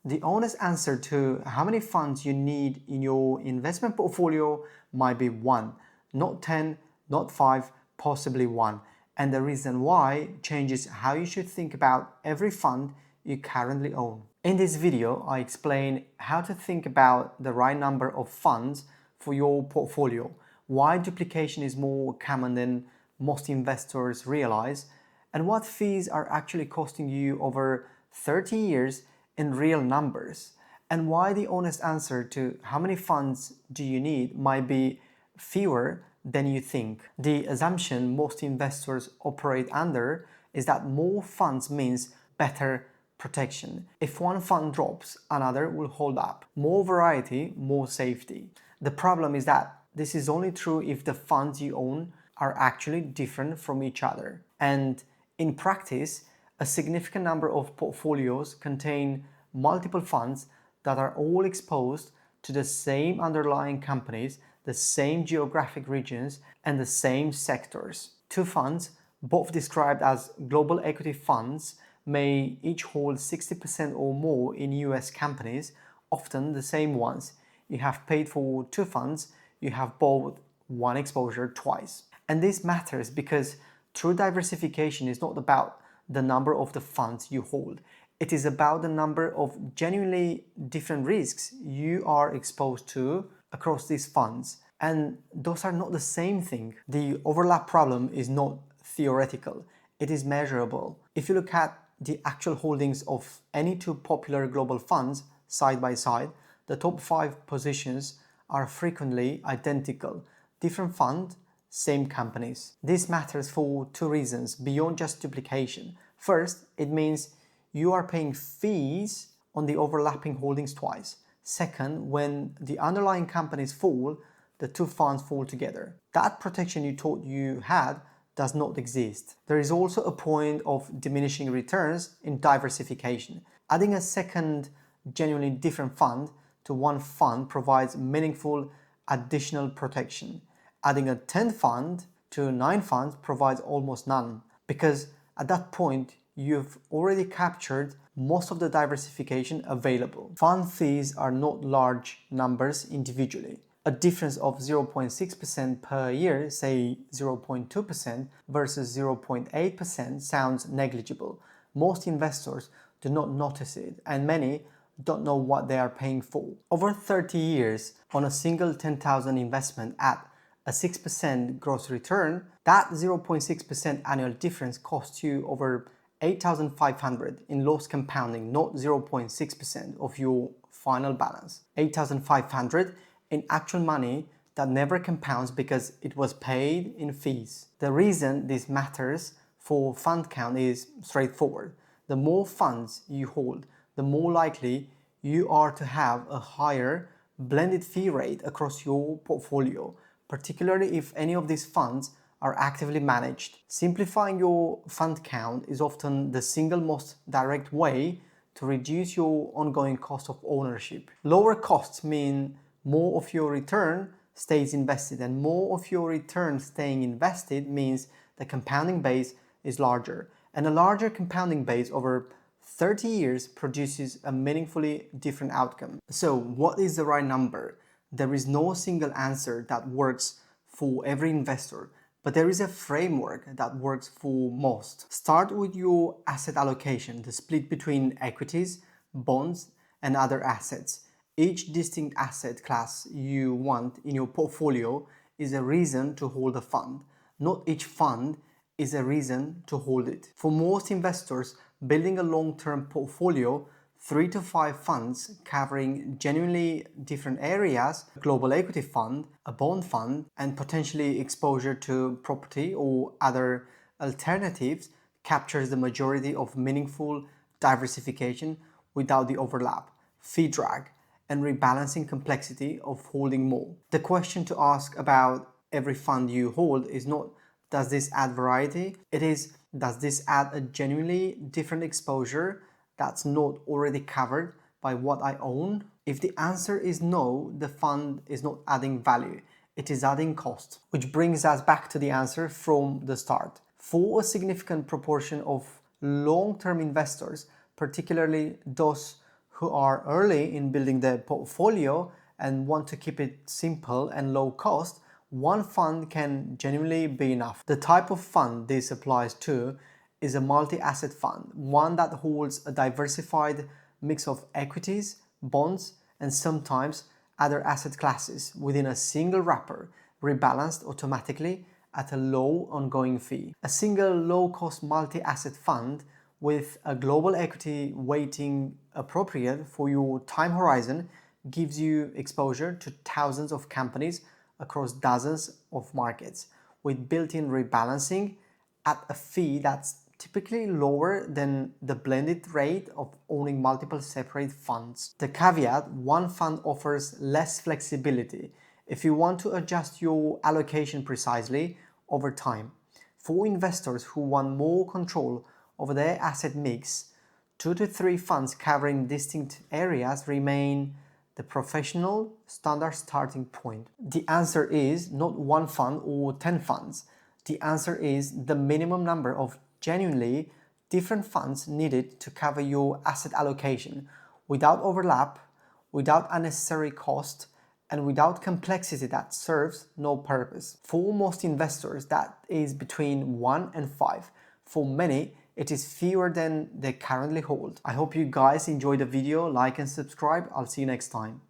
The honest answer to how many funds you need in your investment portfolio might be 1, not 10, not 5, possibly 1. And the reason why changes how you should think about every fund you currently own. In this video, I explain how to think about the right number of funds for your portfolio, why duplication is more common than most investors realize, and what fees are actually costing you over 30 years in real numbers, and why the honest answer to how many funds do you need might be fewer than you think. The assumption most investors operate under is that more funds means better protection. If one fund drops, another will hold up. More variety, more safety. The problem is that this is only true if the funds you own are actually different from each other. And in practice, a significant number of portfolios contain multiple funds that are all exposed to the same underlying companies, the same geographic regions, and the same sectors. Two funds, both described as global equity funds, may each hold 60% or more in US companies, often the same ones. You have paid for two funds, you have bought one exposure twice. And this matters because true diversification is not about the number of the funds you hold. It is about the number of genuinely different risks you are exposed to across these funds. And those are not the same thing. The overlap problem is not theoretical, it is measurable. If you look at the actual holdings of any two popular global funds side by side, the top 5 positions are frequently identical. Different fund, same companies. This matters for two reasons beyond just duplication. First, it means you are paying fees on the overlapping holdings twice. Second, when the underlying companies fall, the two funds fall together. That protection you thought you had does not exist. There is also a point of diminishing returns in diversification. Adding a second genuinely different fund to one fund provides meaningful additional protection. Adding a 10th fund to 9 funds provides almost none, because at that point you've already captured most of the diversification available. Fund fees are not large numbers individually. A difference of 0.6% per year, say 0.2% versus 0.8%, sounds negligible. Most investors do not notice it, and many don't know what they are paying for. Over 30 years, on a single 10,000 investment at a 6% gross return, that 0.6% annual difference costs you over 8,500 in loss compounding, not 0.6% of your final balance. 8,500 in actual money that never compounds because it was paid in fees. The reason this matters for fund count is straightforward. The more funds you hold, the more likely you are to have a higher blended fee rate across your portfolio, particularly if any of these funds are actively managed. Simplifying your fund count is often the single most direct way to reduce your ongoing cost of ownership. Lower costs mean more of your return stays invested, and more of your return staying invested means the compounding base is larger. And a larger compounding base over 30 years produces a meaningfully different outcome. So what is the right number? There is no single answer that works for every investor, but there is a framework that works for most. Start with your asset allocation, the split between equities, bonds, and other assets. Each distinct asset class you want in your portfolio is a reason to hold a fund. Not each fund is a reason to hold it. For most investors, building a long-term portfolio, 3 to 5 funds covering genuinely different areas, a global equity fund, a bond fund, and potentially exposure to property or other alternatives captures the majority of meaningful diversification without the overlap, fee drag, and rebalancing complexity of holding more. The question to ask about every fund you hold is not, does this add variety? It is, does this add a genuinely different exposure that's not already covered by what I own? If the answer is no, the fund is not adding value, it is adding cost. Which brings us back to the answer from the start. For a significant proportion of long-term investors, particularly those who are early in building their portfolio and want to keep it simple and low cost, one fund can genuinely be enough. The type of fund this applies to is a multi-asset fund, one that holds a diversified mix of equities, bonds, and sometimes other asset classes within a single wrapper, rebalanced automatically at a low ongoing fee. A single low-cost multi-asset fund with a global equity weighting appropriate for your time horizon gives you exposure to thousands of companies across dozens of markets with built-in rebalancing at a fee that's typically lower than the blended rate of owning multiple separate funds. The caveat: one fund offers less flexibility if you want to adjust your allocation precisely over time. For investors who want more control over their asset mix, 2 to 3 funds covering distinct areas remain the professional standard starting point. The answer is not one fund or 10 funds. The answer is the minimum number of genuinely different funds needed to cover your asset allocation without overlap, without unnecessary cost, and without complexity that serves no purpose. For most investors, that is between 1 and 5. For many, it is fewer than they currently hold. I hope you guys enjoyed the video. Like and subscribe. I'll see you next time.